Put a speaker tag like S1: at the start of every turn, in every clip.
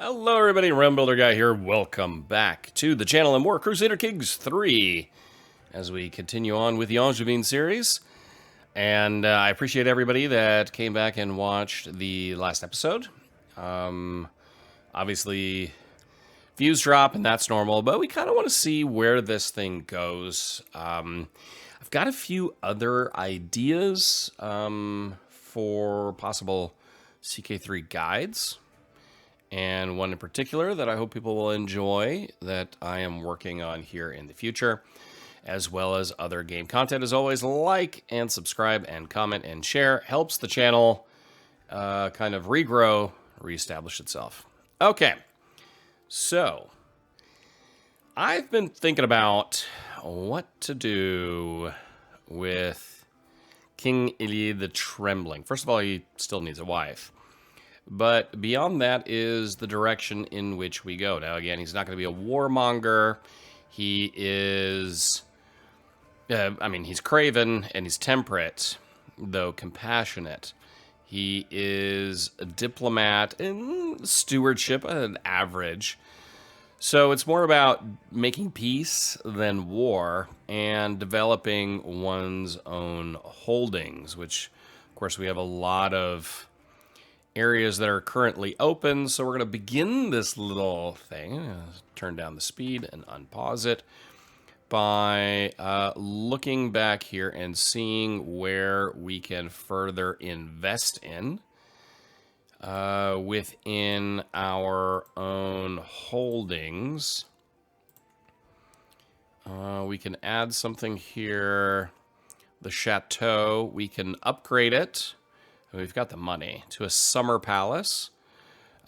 S1: Hello everybody, Realm Builder Guy here. Welcome back to the channel and more Crusader Kings 3 as we continue on with the Angevin series. And I appreciate everybody that came back and watched the last episode. Obviously, views drop and that's normal, but we kind of want to see where this thing goes. I've got a few other ideas for possible CK3 guides. And one in particular that I hope people will enjoy that I am working on here in the future, as well as other game content. As always, like and subscribe and comment and share. Helps the channel kind of regrow, reestablish itself. Okay, so I've been thinking about what to do with King Helie the Trembling. First of all, he still needs a wife. But beyond that is the direction in which we go. Now, again, he's not going to be a warmonger. He is, he's craven and he's temperate, though compassionate. He is a diplomat and stewardship, an average. So it's more about making peace than war and developing one's own holdings, which, of course, we have a lot of areas that are currently open, so we're going to begin this little thing, turn down the speed and unpause it, by looking back here and seeing where we can further invest in within our own holdings. We can add something here, the chateau, we can upgrade it. We've got the money to a summer palace.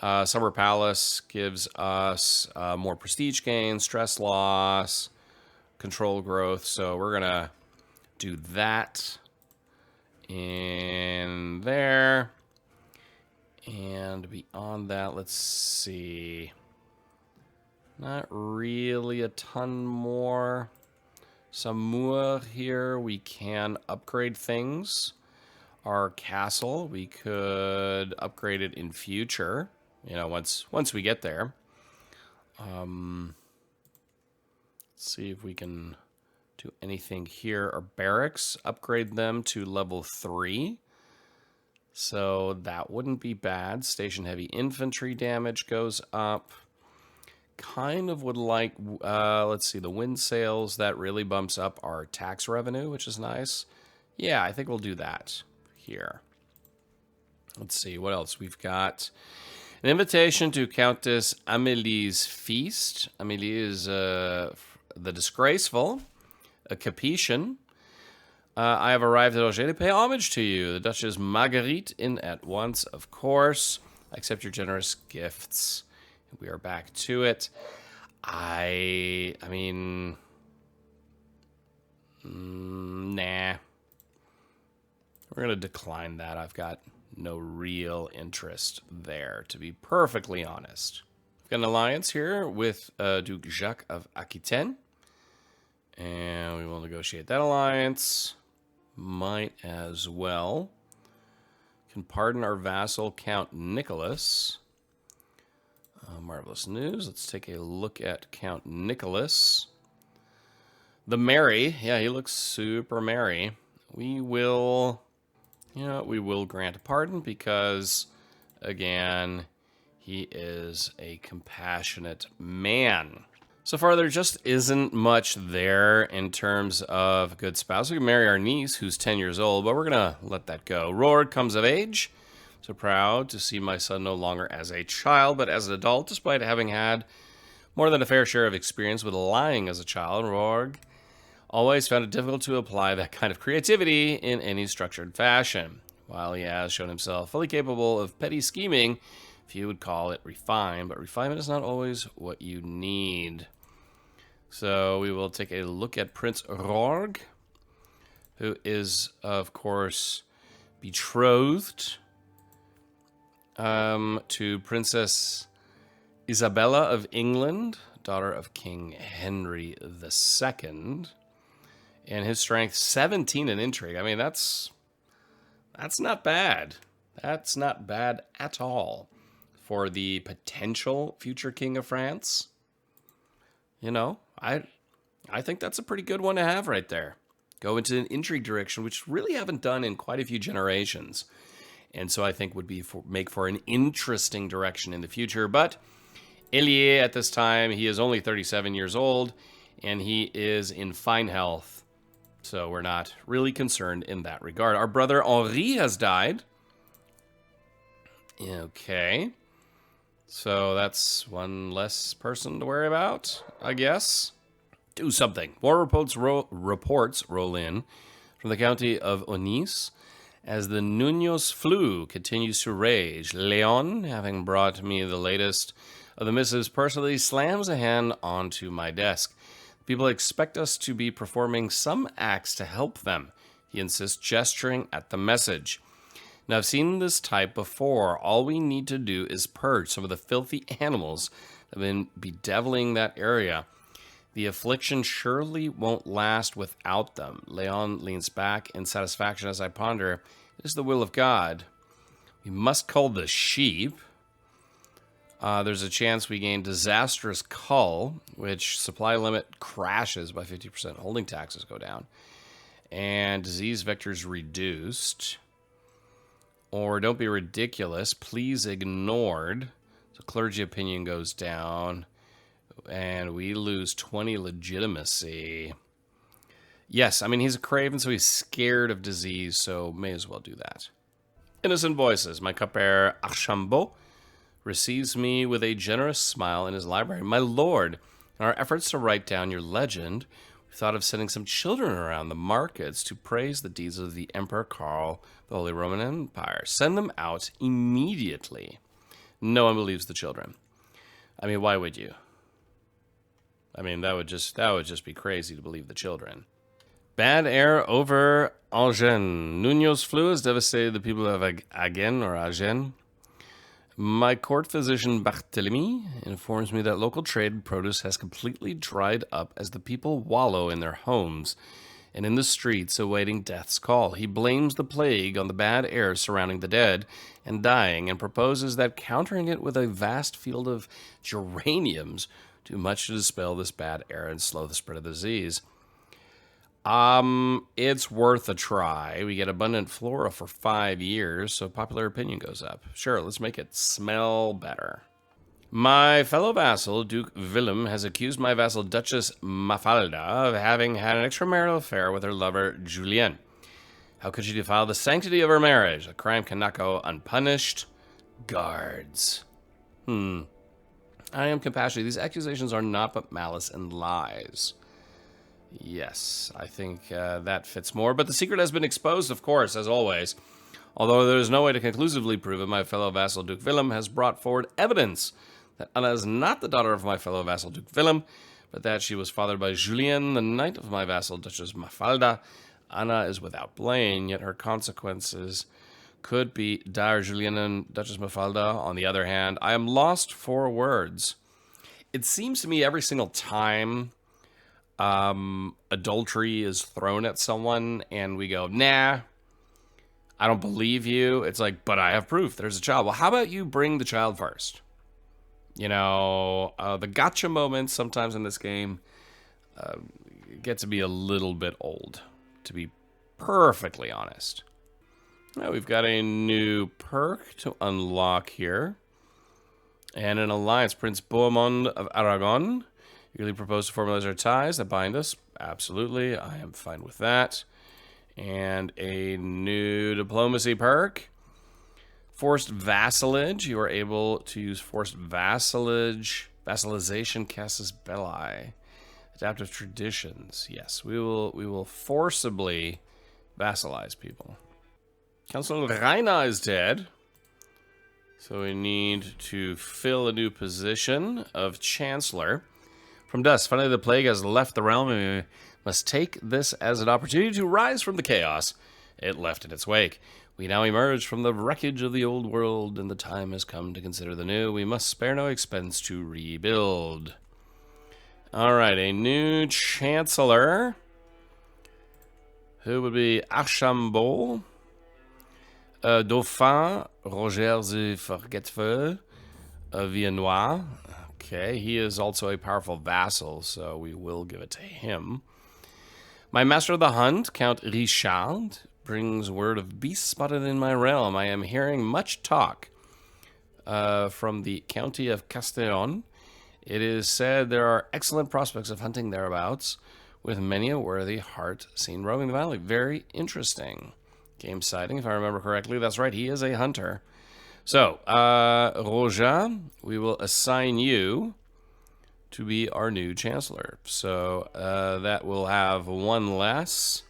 S1: Summer palace gives us more prestige gain, stress loss, control growth. So we're gonna do that in there. And beyond that, let's see. Not really a ton more. Some more here. We can upgrade things. Our castle, we could upgrade it in future, you know, once we get there. Let's see if we can do anything here. Our barracks, upgrade them to level 3. So that wouldn't be bad. Station heavy infantry damage goes up. Kind of would like, let's see, the wind sails, that really bumps up our tax revenue, which is nice. Yeah, I think we'll do that here. Let's see what else we've got. An invitation to Countess Amelie's feast. Amelie is the disgraceful, a Capetian. I have arrived at Angers to pay homage to you. The Duchess Marguerite in at once, of course. I accept your generous gifts. We are back to it. I mean, nah. We're going to decline that. I've got no real interest there, to be perfectly honest. We've got an alliance here with Duke Jacques of Aquitaine. And we will negotiate that alliance. Might as well. Can pardon our vassal, Count Nicholas. Marvelous news. Let's take a look at Count Nicholas. The merry. Yeah, he looks super merry. We will... You know, we will grant a pardon because, again, he is a compassionate man. So far, there just isn't much there in terms of good spouse. We can marry our niece, who's 10 years old, but we're going to let that go. Rourke comes of age. So proud to see my son no longer as a child, but as an adult, despite having had more than a fair share of experience with lying as a child. Rourke always found it difficult to apply that kind of creativity in any structured fashion. While he has shown himself fully capable of petty scheming, if you would call it refined, but refinement is not always what you need. So we will take a look at Prince Rourke, who is, of course, betrothed to Princess Isabella of England, daughter of King Henry II. And his strength, 17 in intrigue. I mean, that's not bad. That's not bad at all. for the potential future king of France. You know, I think that's a pretty good one to have right there. Go into an intrigue direction, which really haven't done in quite a few generations. And so I think would be make for an interesting direction in the future. But Helie at this time, he is only 37 years old, and he is in fine health. So we're not really concerned in that regard. Our brother Henri has died. Okay. So that's one less person to worry about, I guess. Do something. More reports roll in from the county of Onís as the Nuños flu continues to rage. Leon, having brought me the latest of the missives personally, slams a hand onto my desk. People expect us to be performing some acts to help them. He insists, gesturing at the message. Now, I've seen this type before. All we need to do is purge some of the filthy animals that have been bedeviling that area. The affliction surely won't last without them. Leon leans back in satisfaction as I ponder. It is the will of God. We must cull the sheep. There's a chance we gain disastrous cull, which supply limit crashes by 50%. Holding taxes go down. And disease vectors reduced. Or don't be ridiculous. Please ignored. So clergy opinion goes down. And we lose 20 legitimacy. Yes, I mean, he's a craven, so he's scared of disease, so may as well do that. Innocent voices. My cupbearer, Archambault, receives me with a generous smile in his library. My lord, in our efforts to write down your legend, we thought of sending some children around the markets to praise the deeds of the Emperor Karl, the Holy Roman Empire. Send them out immediately. No one believes the children. I mean, why would you? I mean, that would just be crazy to believe the children. Bad air over Angevin. Nuños flu has devastated the people of Agen or Agen. My court physician Barthélemy informs me that local trade produce has completely dried up as the people wallow in their homes and in the streets awaiting death's call. He blames the plague on the bad air surrounding the dead and dying and proposes that countering it with a vast field of geraniums do much to dispel this bad air and slow the spread of the disease. It's worth a try. We get abundant flora for 5 years, so popular opinion goes up. Sure, let's make it smell better. My fellow vassal, Duke Willem, has accused my vassal, Duchess Mafalda, of having had an extramarital affair with her lover, Julien. How could she defile the sanctity of her marriage? The crime cannot go unpunished. Guards. I am compassionate. These accusations are not but malice and lies. Yes, I think that fits more. But the secret has been exposed, of course, as always. Although there is no way to conclusively prove it, my fellow vassal Duke Willem has brought forward evidence that Anna is not the daughter of my fellow vassal Duke Willem, but that she was fathered by Julien, the knight of my vassal Duchess Mafalda. Anna is without blame, yet her consequences could be dire. Julien and Duchess Mafalda, on the other hand, I am lost for words. It seems to me every single time adultery is thrown at someone and we go, nah, I don't believe you. It's like, but I have proof. There's a child. Well, how about you bring the child first? You know, the gotcha moments sometimes in this game get to be a little bit old, to be perfectly honest. Now we've got a new perk to unlock here. And an alliance, Prince Bohemond of Aragon. Eagerly propose to formalize our ties that bind us. Absolutely, I am fine with that. And a new diplomacy perk. Forced vassalage. You are able to use forced vassalage. Vassalization casus belli. Adaptive traditions. Yes, we will forcibly vassalize people. Councilor Reina is dead. So we need to fill a new position of Chancellor. From dust, finally the plague has left the realm, and we must take this as an opportunity to rise from the chaos it left in its wake. We now emerge from the wreckage of the old world, and the time has come to consider the new. We must spare no expense to rebuild. Alright, a new Chancellor, who would be Archambault, Dauphin, Roger the Forgetful, Viennois. Okay, he is also a powerful vassal, so we will give it to him. My master of the hunt, Count Richard, brings word of beasts spotted in my realm. I am hearing much talk from the county of Castellon. It is said there are excellent prospects of hunting thereabouts, with many a worthy hart seen roaming the valley. Very interesting. Game sighting, if I remember correctly. That's right, he is a hunter. So, Roja, we will assign you to be our new chancellor. So, that will have one less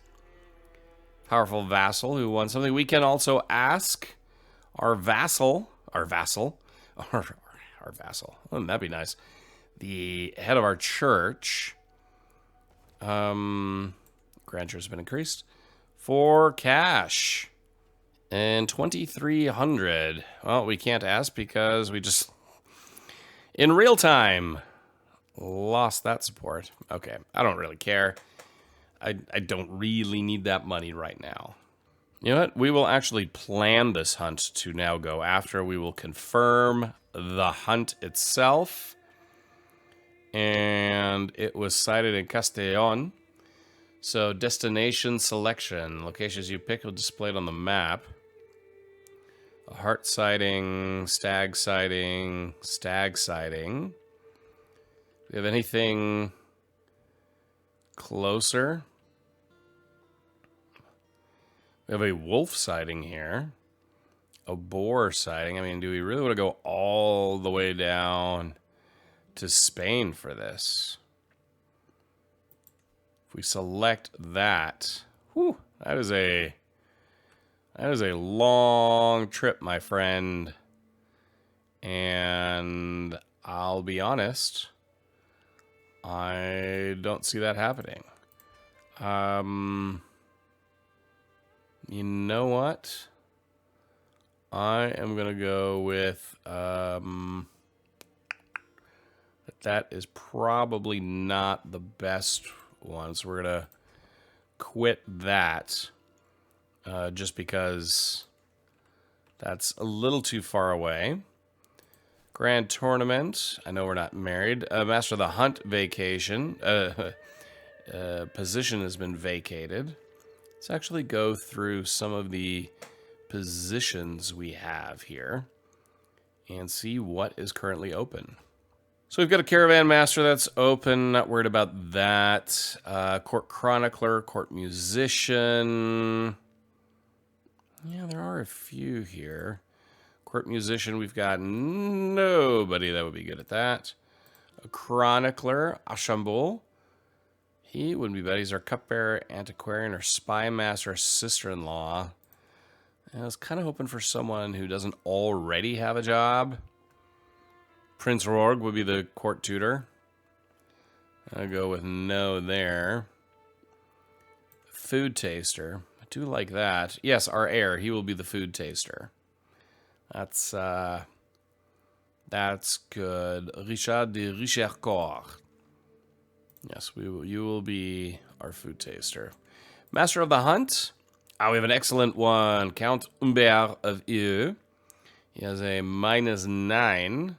S1: powerful vassal who wants something. We can also ask our vassal, our vassal, wouldn't that be nice? The head of our church, grandeur has been increased for cash and 2,300. Well, we can't ask because we just in real time lost that support. Okay, I don't really care. I don't really need that money right now. You know what? We will actually plan this hunt to now go after. We will confirm the hunt itself. And it was sighted in Castellon. So destination selection. Locations you pick will be displayed on the map. A hart sighting, stag sighting, stag sighting. Do we have anything closer? We have a wolf sighting here. A boar sighting. I mean, do we really want to go all the way down to Spain for this? If we select that, whew, that is a long trip, my friend. And I'll be honest, I don't see that happening. You know what? I am gonna go with that is probably not the best one, so we're gonna quit that just because that's a little too far away. Grand tournament. I know we're not married. Master of the Hunt vacation. Position has been vacated. Let's actually go through some of the positions we have here and see what is currently open. So we've got a caravan master that's open. Not worried about that. Court chronicler, court musician. Yeah, there are a few here. Court musician, we've got nobody that would be good at that. A chronicler, Archambault. He wouldn't be bad. He's our cupbearer, antiquarian, or spy master, or sister-in-law. I was kind of hoping for someone who doesn't already have a job. Prince Rorg would be the court tutor. I'll go with no there. Food taster. I do like that. Yes, our heir. He will be the food taster. That's good. Richard de Richercourt. Yes, you will be our food taster. Master of the Hunt. We have an excellent one. Count Humbert of Eu. He has a -9.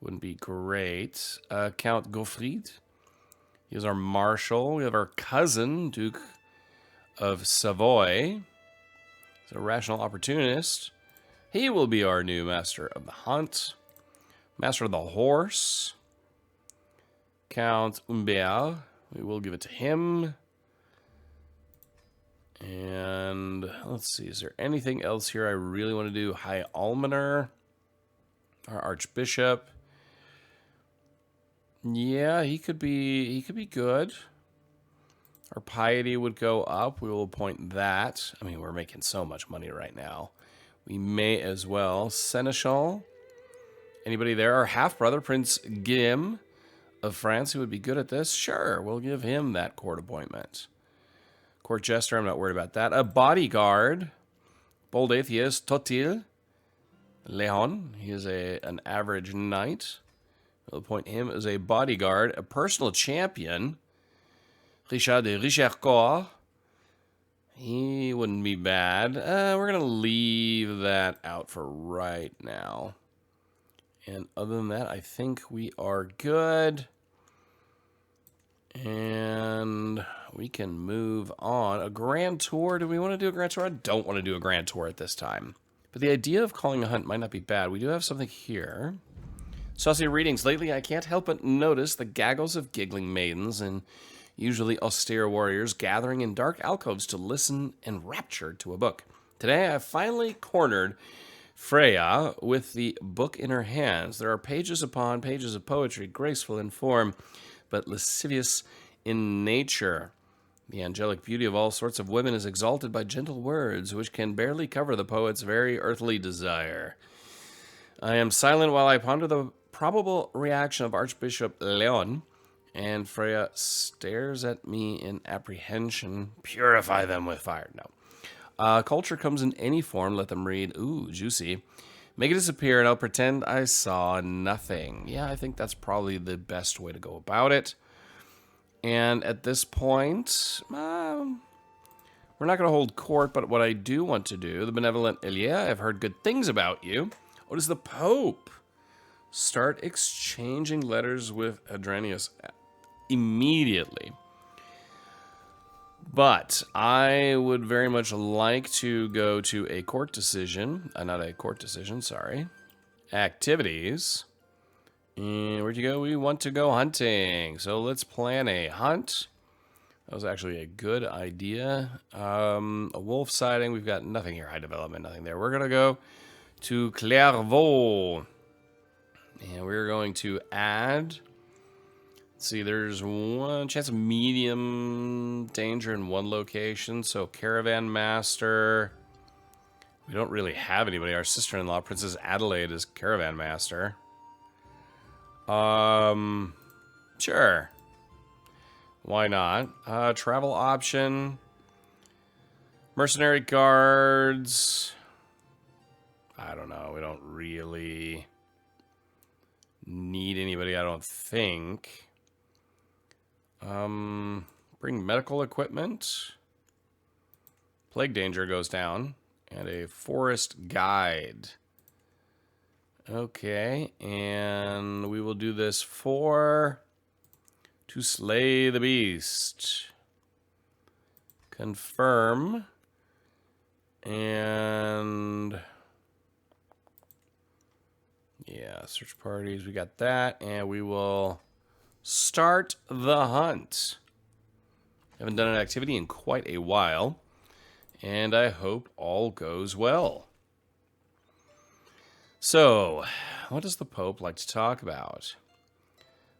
S1: Wouldn't be great. Count Gottfried. He is our marshal. We have our cousin, Duke of Savoy. He's a rational opportunist. He will be our new Master of the Hunt. Master of the Horse. Count Humbert. We will give it to him. And let's see, is there anything else here I really want to do? High Almoner. Our Archbishop. Yeah, he could be good. Our piety would go up. We will appoint that. I mean, we're making so much money right now. We may as well. Seneschal. Anybody there? Our half-brother, Prince Guillaume of France, who would be good at this. Sure, we'll give him that court appointment. Court jester, I'm not worried about that. A bodyguard. Bold atheist, Totil. Leon. He is an average knight. We'll appoint him as a bodyguard. A personal champion. Richard de Richercourt. He wouldn't be bad. We're going to leave that out for right now. And other than that, I think we are good. And we can move on. A grand tour. Do we want to do a grand tour? I don't want to do a grand tour at this time. But the idea of calling a hunt might not be bad. We do have something here. Saucy readings. Lately, I can't help but notice the gaggles of giggling maidens and usually austere warriors gathering in dark alcoves to listen enraptured to a book. Today, I finally cornered Freya with the book in her hands. There are pages upon pages of poetry, graceful in form, but lascivious in nature. The angelic beauty of all sorts of women is exalted by gentle words, which can barely cover the poet's very earthly desire. I am silent while I ponder the probable reaction of Archbishop Leon, and Freya stares at me in apprehension. Purify them with fire. No. Culture comes in any form. Let them read. Ooh, juicy. Make it disappear, and I'll pretend I saw nothing. Yeah, I think that's probably the best way to go about it. And at this point, we're not going to hold court, but what I do want to do, the benevolent Helie, I've heard good things about you. What is the Pope? Start exchanging letters with Adrenius immediately. But I would very much like to go to a court decision. Not a court decision, sorry. Activities. And where'd you go? We want to go hunting. So let's plan a hunt. That was actually a good idea. A wolf sighting. We've got nothing here. High development, nothing there. We're going to go to Clairvaux. And we're going to add... Let's see, there's one chance of medium danger in one location. So caravan master. We don't really have anybody. Our sister-in-law, Princess Adelaide, is caravan master. Sure. Why not? Travel option. Mercenary guards. I don't know. We don't really need anybody, I don't think. Bring medical equipment. Plague danger goes down. And a forest guide. Okay, and we will do this to slay the beast. Confirm. And yeah, search parties, we got that, and we will start the hunt. Haven't done an activity in quite a while, and I hope all goes well. So, what does the Pope like to talk about?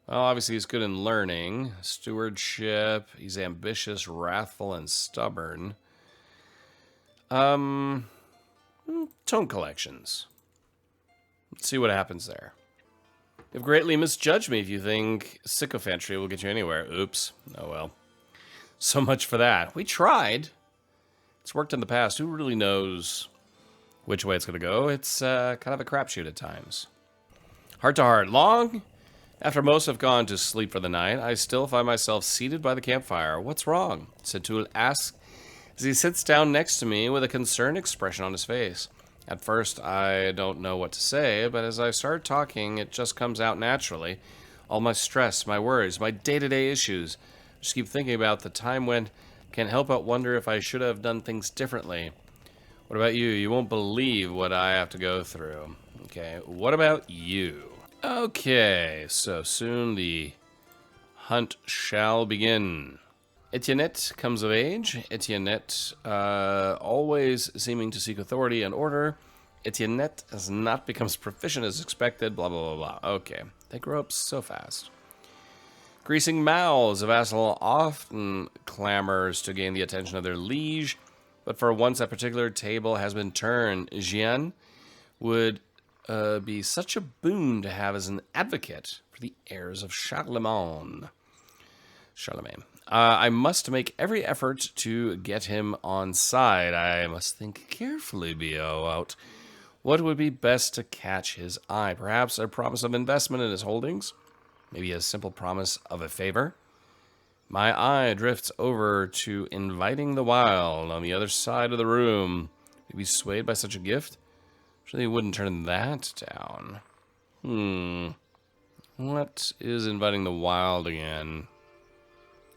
S1: Well, obviously he's good in learning, stewardship, he's ambitious, wrathful, and stubborn. Tone collections. Let's see what happens there. You've greatly misjudged me if you think sycophantry will get you anywhere. Oops. Oh well. So much for that. We tried. It's worked in the past. Who really knows which way it's going to go? It's kind of a crapshoot at times. Heart to heart. Long after most have gone to sleep for the night, I still find myself seated by the campfire. What's wrong? Satul asks as he sits down next to me with a concerned expression on his face. At first, I don't know what to say, but as I start talking, it just comes out naturally. All my stress, my worries, my day-to-day issues. I just keep thinking about the time when I can't help but wonder if I should have done things differently. What about you? You won't believe what I have to go through. Okay, what about you? Okay, so soon the hunt shall begin. Etiennette comes of age. Etiennette always seeming to seek authority and order. Etiennette has not become as proficient as expected, blah, blah, blah, blah. Okay, they grow up so fast. Greasing mouths. A vassal often clamors to gain the attention of their liege, but for once that particular table has been turned. Jeanne would be such a boon to have as an advocate for the heirs of Charlemagne. I must make every effort to get him on side. I must think carefully about what would be best to catch his eye. Perhaps a promise of investment in his holdings. Maybe a simple promise of a favor. My eye drifts over to inviting the wild on the other side of the room. Maybe swayed by such a gift? Surely he wouldn't turn that down. What is inviting the wild again?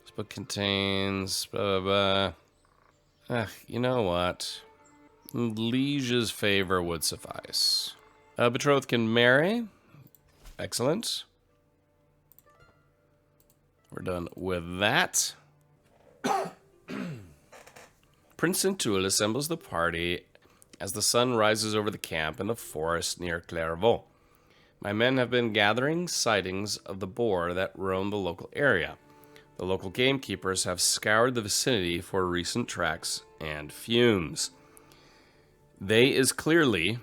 S1: This book contains blah, blah, blah. You know what? Liege's favor would suffice. Betrothed can marry. Excellent. We're done with that. Prince Centul assembles the party as the sun rises over the camp in the forest near Clairvaux. My men have been gathering sightings of the boar that roam the local area. The local gamekeepers have scoured the vicinity for recent tracks and fumes. There is clearly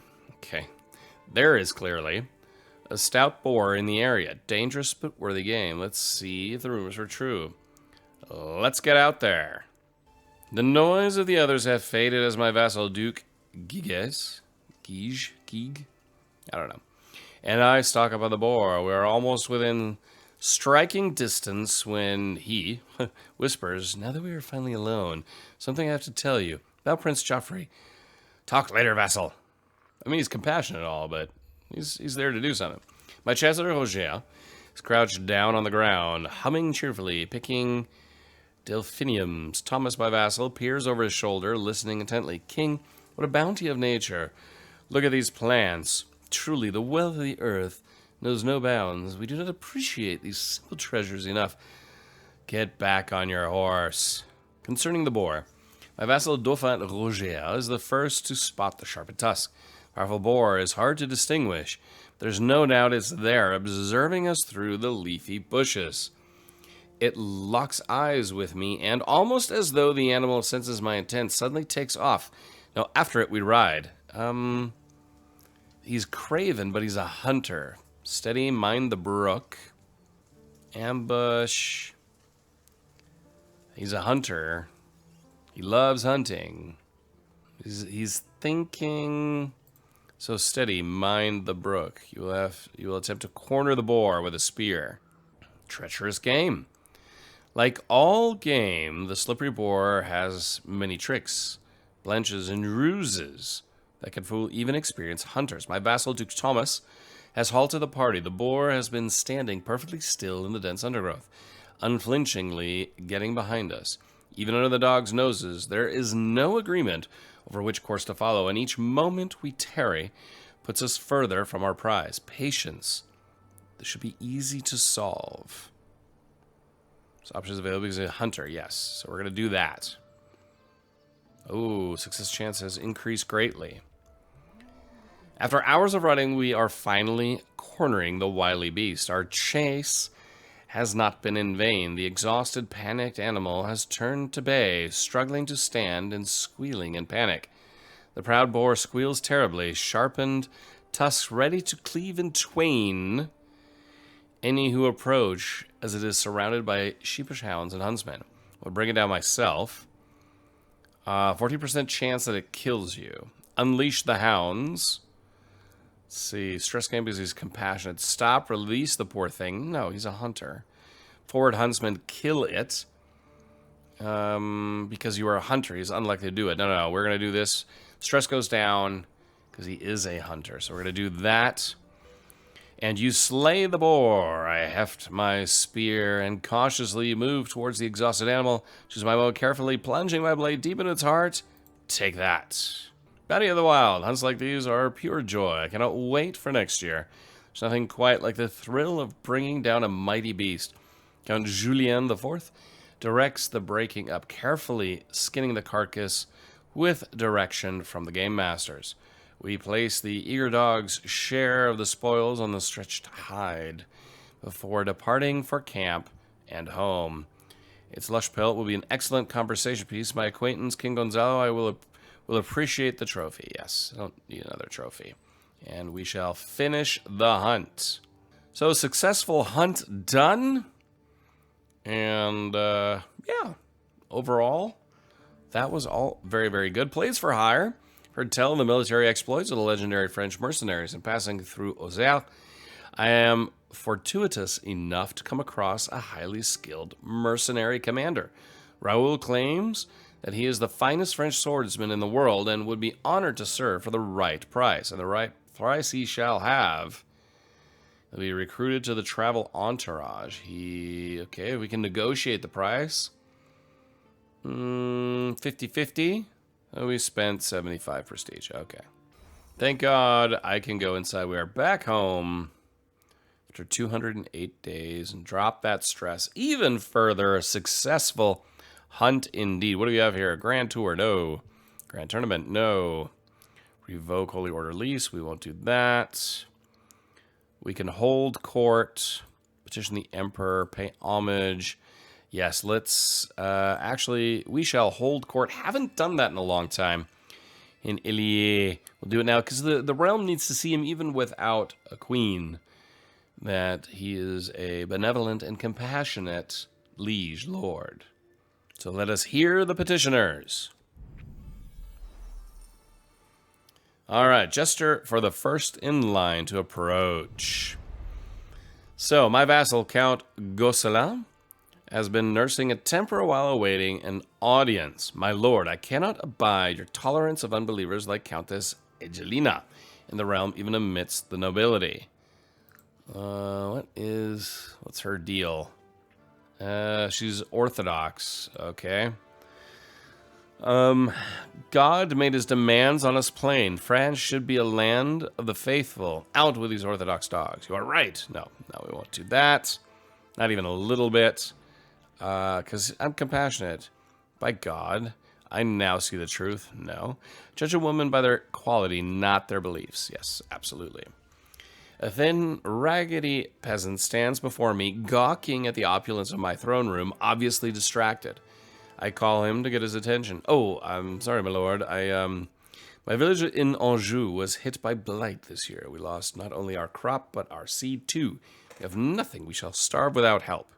S1: a stout boar in the area. Dangerous but worthy game. Let's see if the rumors are true. Let's get out there. The noise of the others have faded as my vassal Duke Gige, I don't know, and I stalk up on the boar. We are almost within striking distance when he whispers, "Now that we are finally alone, something I have to tell you about Prince Joffrey." "Talk later, vassal." I mean, he's compassionate and all, but he's there to do something. My Chancellor Roger is crouched down on the ground, humming cheerfully, picking delphiniums. Thomas, my vassal, peers over his shoulder, listening intently. "King, what a bounty of nature. Look at these plants. Truly, the wealth of the earth knows no bounds. We do not appreciate these simple treasures enough. Get back on your horse." Concerning the boar, my vassal Dauphin Roger is the first to spot the sharpened tusk. Powerful boar is hard to distinguish. There's no doubt it's there, observing us through the leafy bushes. It locks eyes with me, and almost as though the animal senses my intent, suddenly takes off. Now, after it, we ride. He's craven, but he's a hunter. Steady, mind the brook. Ambush. He's a hunter. He loves hunting. He's thinking. So steady, mind the brook. You will attempt to corner the boar with a spear. Treacherous game. Like all game, the slippery boar has many tricks, blenches, and ruses that can fool even experienced hunters. My vassal Duke Thomas has halted the party. The boar has been standing perfectly still in the dense undergrowth, unflinchingly getting behind us. Even under the dogs' noses, there is no agreement over which course to follow, and each moment we tarry puts us further from our prize. Patience. This should be easy to solve. So options available because a hunter, yes. So we're going to do that. Oh, success chance has increased greatly. After hours of running, we are finally cornering the wily beast. Our chase has not been in vain. The exhausted, panicked animal has turned to bay, struggling to stand and squealing in panic. The proud boar squeals terribly, sharpened tusks ready to cleave in twain any who approach, as it is surrounded by sheepish hounds and huntsmen. I'll bring it down myself. 40% chance that it kills you. Unleash the hounds. Let's see. Stress game because he's compassionate. Stop. Release the poor thing. No, he's a hunter. Forward huntsman. Kill it. Because you are a hunter. He's unlikely to do it. No. We're going to do this. Stress goes down because he is a hunter. So we're going to do that. And you slay the boar. I heft my spear and cautiously move towards the exhausted animal. Choose my bow carefully, plunging my blade deep into its heart. Take that. Bounty of the Wild. Hunts like these are pure joy. I cannot wait for next year. There's nothing quite like the thrill of bringing down a mighty beast. Count Julien IV directs the breaking up, carefully skinning the carcass with direction from the game masters. We place the eager dog's share of the spoils on the stretched hide before departing for camp and home. Its lush pelt will be an excellent conversation piece. My acquaintance, King Gonzalo, I will appreciate the trophy. Yes, I don't need another trophy. And we shall finish the hunt. So, successful hunt done. And, yeah, overall, that was all very, very good. Plays for hire. Heard tell of the military exploits of the legendary French mercenaries. In passing through Auxerre, I am fortuitous enough to come across a highly skilled mercenary commander. Raoul claims that he is the finest French swordsman in the world and would be honored to serve for the right price. And the right price he shall have. He'll be recruited to the travel entourage. Okay, we can negotiate the price. 50-50. Oh, we spent 75 prestige. Okay. Thank God I can go inside. We are back home after 208 days and drop that stress even further. A successful hunt indeed. What do we have here? Grand Tour? No. Grand Tournament? No. Revoke Holy Order lease. We won't do that. We can hold court. Petition the Emperor. Pay homage. Yes, let's... actually, we shall hold court. Haven't done that in a long time. In Helie. We'll do it now because the realm needs to see him even without a queen. That he is a benevolent and compassionate liege lord. So let us hear the petitioners. All right, Jester for the first in line to approach. So, my vassal, Count Gosselin, has been nursing a temper while awaiting an audience. My lord, I cannot abide your tolerance of unbelievers like Countess Angelina in the realm, even amidst the nobility. What's her deal? She's Orthodox, okay. God made his demands on us plain. France should be a land of the faithful. Out with these Orthodox dogs. You are right. No, we won't do that. Not even a little bit. Because I'm compassionate. By God, I now see the truth. No. Judge a woman by their quality, not their beliefs. Yes, absolutely. A thin, raggedy peasant stands before me, gawking at the opulence of my throne room, obviously distracted. I call him to get his attention. Oh, I'm sorry, my lord. My village in Anjou was hit by blight this year. We lost not only our crop, but our seed too. We have nothing. We shall starve without help.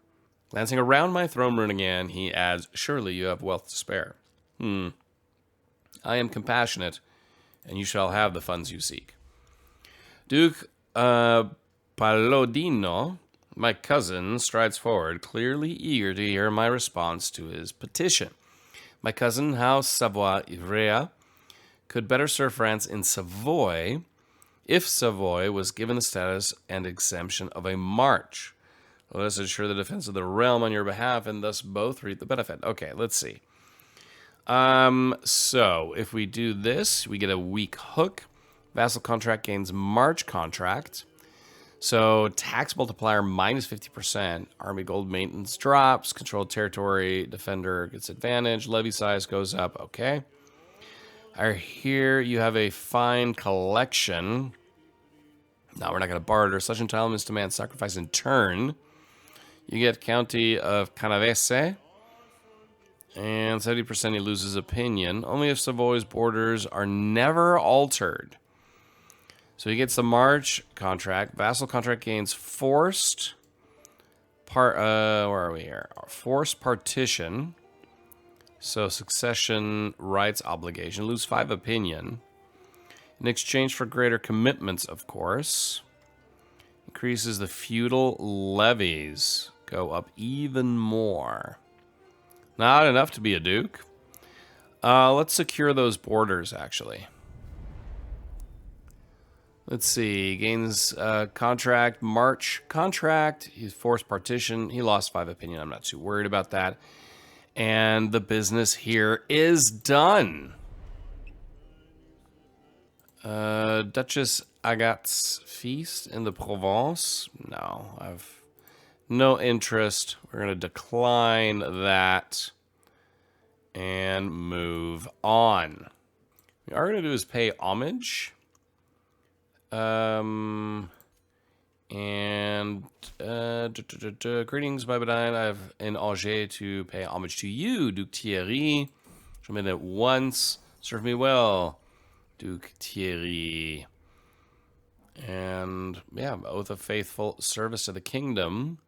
S1: Glancing around my throne room again, he adds, surely you have wealth to spare. I am compassionate, and you shall have the funds you seek. Duke Palladino, my cousin, strides forward, clearly eager to hear my response to his petition. My cousin, House Savoy-Ivrea, could better serve France in Savoy if Savoy was given the status and exemption of a march. Let us ensure the defense of the realm on your behalf and thus both reap the benefit. Okay, let's see. So, if we do this, we get a weak hook. Vassal contract gains march contract. So, tax multiplier minus 50%. Army gold maintenance drops. Controlled territory defender gets advantage. Levy size goes up. Okay. Here you have a fine collection. No, we're not going to barter. Such entitlements demand sacrifice in turn. You get County of Canavese. And 70% he loses opinion. Only if Savoy's borders are never altered. So he gets the March contract. Vassal contract gains forced where are we here? Forced partition. So succession rights obligation. Lose 5 opinion. In exchange for greater commitments, of course. Increases the feudal levies. Go up even more. Not enough to be a duke. Let's secure those borders, actually. Let's see. Gains contract, March contract. He's forced partition. He lost 5 opinion. I'm not too worried about that. And the business here is done. Duchess Agat's feast in the Provence. No, I've no interest. We're going to decline that and move on. We are going to do is pay homage. Greetings, my benign. I have in Angers to pay homage to you, Duke Thierry. Come in at once. Serve me well, Duke Thierry. And yeah, oath of faithful service to the kingdom.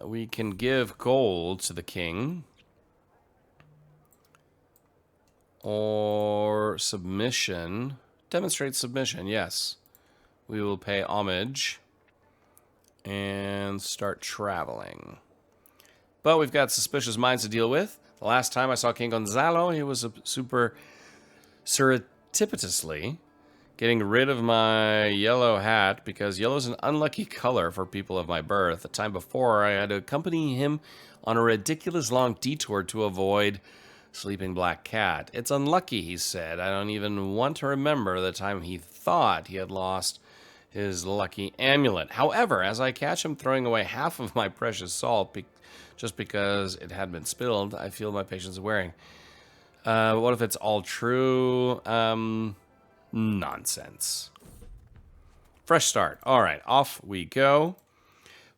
S1: We can give gold to the king. Or submission. Demonstrate submission, yes. We will pay homage. And start traveling. But we've got suspicious minds to deal with. The last time I saw King Gonzalo, he was super surreptitiously Getting rid of my yellow hat, because yellow is an unlucky color for people of my birth. The time before, I had to accompany him on a ridiculous long detour to avoid sleeping black cat. It's unlucky, he said. I don't even want to remember the time he thought he had lost his lucky amulet. However, as I catch him throwing away half of my precious salt just because it had been spilled, I feel my patience wearing. What if it's all true? Nonsense. Fresh start. All right, off we go.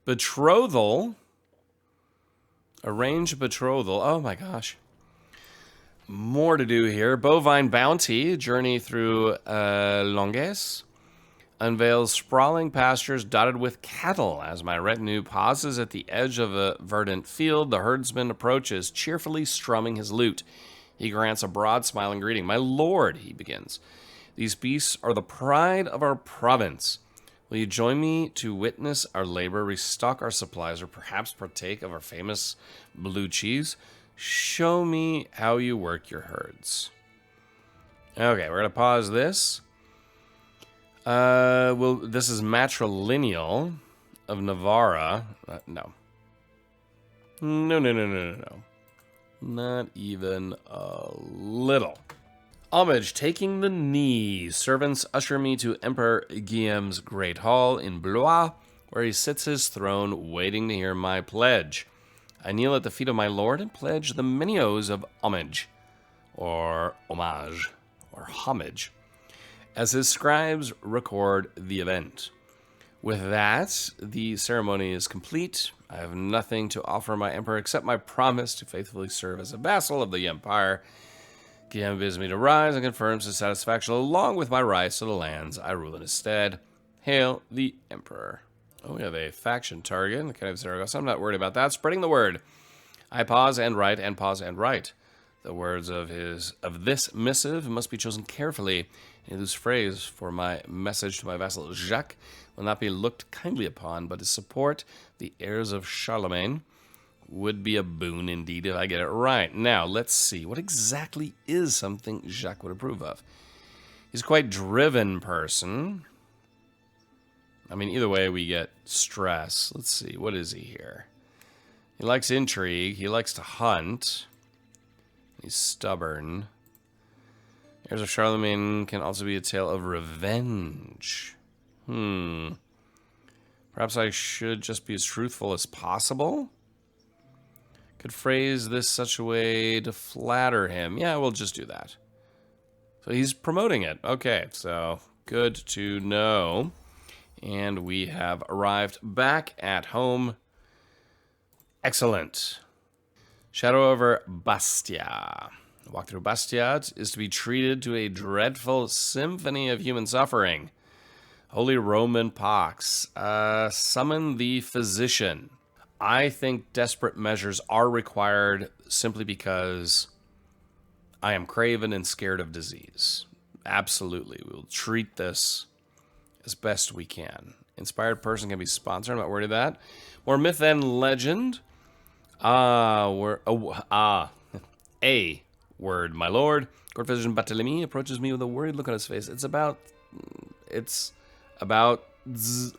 S1: Betrothal. Arrange betrothal. Oh my gosh. More to do here. Bovine bounty. Journey through Longues. Unveils sprawling pastures dotted with cattle. As my retinue pauses at the edge of a verdant field, the herdsman approaches, cheerfully strumming his lute. He grants a broad, smiling greeting. My lord, he begins. These beasts are the pride of our province. Will you join me to witness our labor, restock our supplies, or perhaps partake of our famous blue cheese? Show me how you work your herds. Okay, we're going to pause this. Well, this is matrilineal of Navarra. No. No. Not even a little. Homage, taking the knee. Servants usher me to Emperor Guillaume's great hall in Blois, where he sits his throne, waiting to hear my pledge. I kneel at the feet of my lord and pledge the many oaths of homage, or homage, or homage, as his scribes record the event. With that, the ceremony is complete. I have nothing to offer my emperor except my promise to faithfully serve as a vassal of the empire. Guillaume bids me to rise and confirms his satisfaction along with my rights to the lands I rule in his stead. Hail the emperor. Oh, we have a faction target in the County of Zaragoza. I'm not worried about that. Spreading the word. I pause and write and pause and write. The words of this missive must be chosen carefully. A loose phrase for my message to my vassal Jacques will not be looked kindly upon, but his support, the heirs of Charlemagne, would be a boon indeed if I get it right. Now, let's see. What exactly is something Jacques would approve of? He's a quite driven person. I mean, either way, we get stress. Let's see. What is he here? He likes intrigue. He likes to hunt. He's stubborn. Heirs of Charlemagne can also be a tale of revenge. Perhaps I should just be as truthful as possible? Could phrase this such a way to flatter him. Yeah, we'll just do that. So he's promoting it. Okay, so good to know. And we have arrived back at home. Excellent. Shadow over Bastia. Walk through Bastia is to be treated to a dreadful symphony of human suffering. Holy Roman pox. Summon the physician. I think desperate measures are required simply because I am craven and scared of disease. Absolutely. We will treat this as best we can. Inspired person can be sponsored. I'm not worried about that. More myth and legend. A word, my lord. Court physician Barthélemy approaches me with a worried look on his face. It's about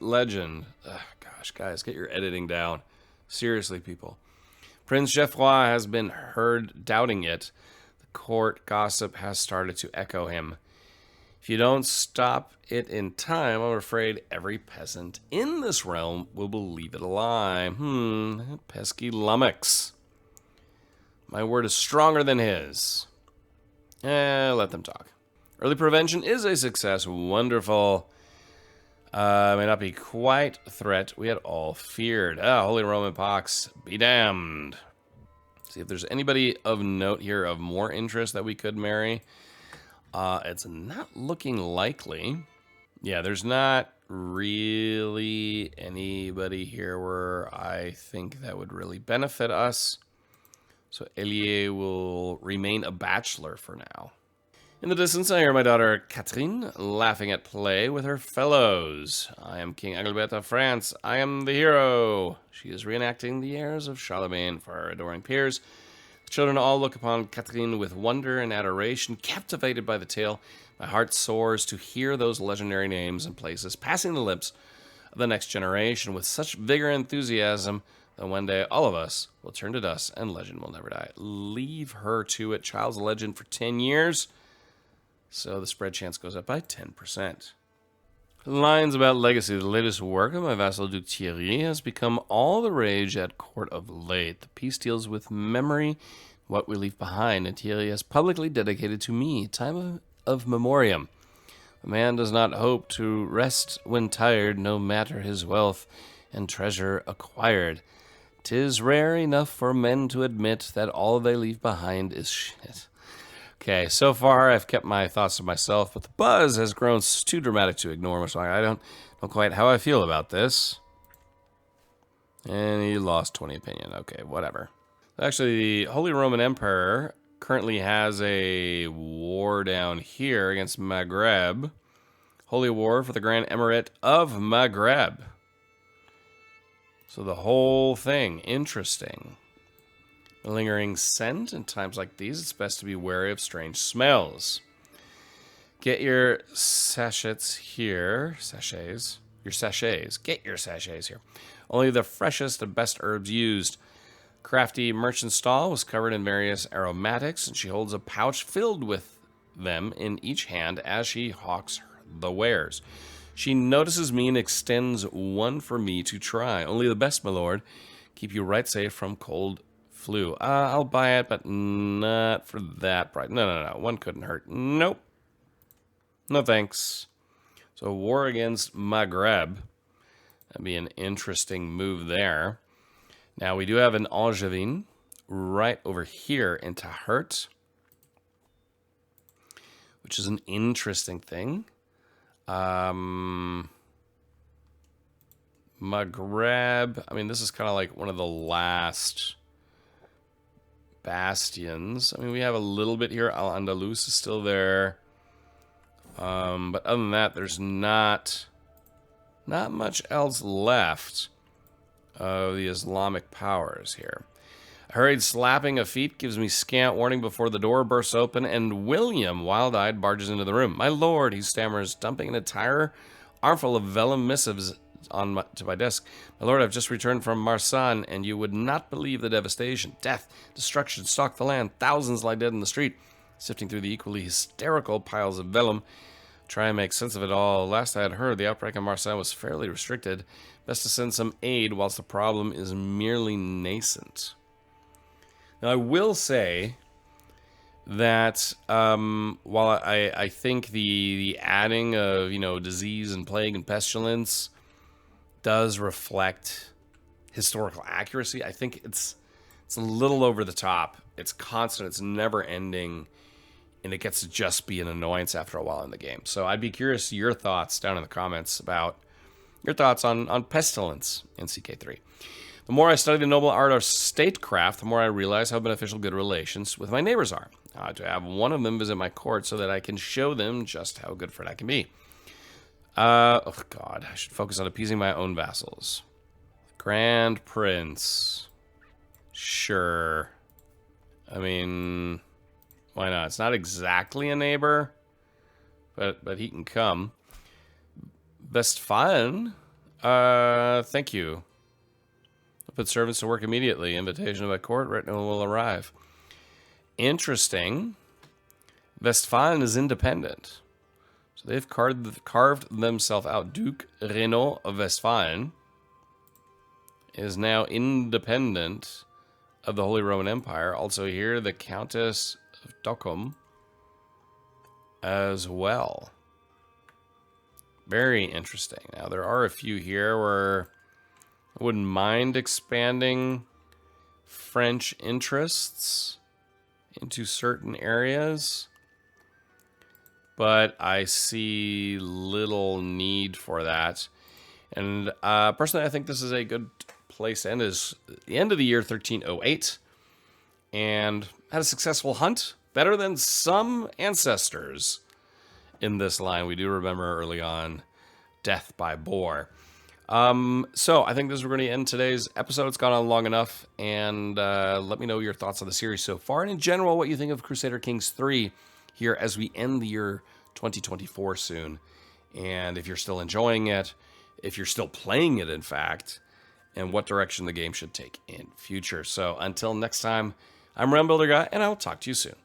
S1: legend. Ugh, gosh, guys, get your editing down. Seriously, people. Prince Geoffroy has been heard doubting it. The court gossip has started to echo him. If you don't stop it in time, I'm afraid every peasant in this realm will believe it a lie. Pesky lummox. My word is stronger than his. Let them talk. Early prevention is a success. Wonderful. May not be quite a threat we had all feared. Holy Roman pox, be damned. See if there's anybody of note here of more interest that we could marry. It's not looking likely. Yeah, there's not really anybody here where I think that would really benefit us. So Helie will remain a bachelor for now. In the distance, I hear my daughter Catherine laughing at play with her fellows. I am King Agilbert of France. I am the hero. She is reenacting the heirs of Charlemagne for her adoring peers. The children all look upon Catherine with wonder and adoration, captivated by the tale. My heart soars to hear those legendary names and places passing the lips of the next generation with such vigor and enthusiasm that one day all of us will turn to dust and legend will never die. Leave her to it. Child's a legend for 10 years. So the spread chance goes up by 10%. Lines about legacy. The latest work of my vassal Duke Thierry has become all the rage at court of late. The piece deals with memory, what we leave behind, and Thierry has publicly dedicated to me time of memoriam. A man does not hope to rest when tired, no matter his wealth and treasure acquired. 'Tis rare enough for men to admit that all they leave behind is shit. Okay, so far I've kept my thoughts to myself, but the buzz has grown too dramatic to ignore, so I don't know quite how I feel about this. And he lost 20 opinion. Okay, whatever. Actually, the Holy Roman Empire currently has a war down here against Maghreb. Holy War for the Grand Emirate of Maghreb. So the whole thing, interesting. A lingering scent. In times like these, it's best to be wary of strange smells. Get your sachets here. Sachets. Your sachets. Get your sachets here. Only the freshest and best herbs used. Crafty merchant stall was covered in various aromatics, and she holds a pouch filled with them in each hand as she hawks the wares. She notices me and extends one for me to try. Only the best, my lord. Keep you right safe from cold flu. I'll buy it, but not for that price. No. One couldn't hurt. Nope. No thanks. So war against Maghreb. That'd be an interesting move there. Now we do have an Angevin right over here in Tahert, which is an interesting thing. Maghreb. I mean, this is kind of like one of the last bastions. I mean, we have a little bit here. Al-Andalus is still there. But other than that, there's not much else left of the Islamic powers here. A hurried slapping of feet gives me scant warning before the door bursts open and William, wild-eyed, barges into the room. My lord, he stammers, dumping an entire armful of vellum missives to my desk. My lord, I've just returned from Marsan, and you would not believe the devastation. Death, destruction stalk the land. Thousands lie dead in the street. Sifting through the equally hysterical piles of vellum, try and make sense of it all. Last I had heard, the outbreak in Marsan was fairly restricted. Best to send some aid whilst the problem is merely nascent. Now, I will say that while I think the adding of, disease and plague and pestilence does reflect historical accuracy, I think it's a little over the top. It's constant. It's never ending. And it gets to just be an annoyance after a while in the game. So I'd be curious to your thoughts down in the comments about your thoughts on pestilence in CK3. The more I study the noble art of statecraft, the more I realize how beneficial good relations with my neighbors are. To have one of them visit my court so that I can show them just how good for it I can be. Oh God, I should focus on appeasing my own vassals. Grand Prince. Sure. I mean, why not? It's not exactly a neighbor, but he can come. Westfalen. Thank you. I'll put servants to work immediately. Invitation of my court. Retinue will arrive. Interesting. Westfalen is independent. So they've carved themselves out. Duke Renaud of Westfalen is now independent of the Holy Roman Empire. Also here, the Countess of Dockum as well. Very interesting. Now, there are a few here where I wouldn't mind expanding French interests into certain areas, but I see little need for that. And personally, I think this is a good place to end. Is the end of the year 1308, and had a successful hunt, better than some ancestors in this line. We do remember early on death by boar. So I think this is where we're going to end today's episode. It's gone on long enough, and let me know your thoughts on the series so far, and in general, what you think of Crusader Kings 3 here as we end the year 2024 soon. And if you're still enjoying it, if you're still playing it, in fact, and what direction the game should take in future. So until next time, I'm Realm Builder Guy, and I will talk to you soon.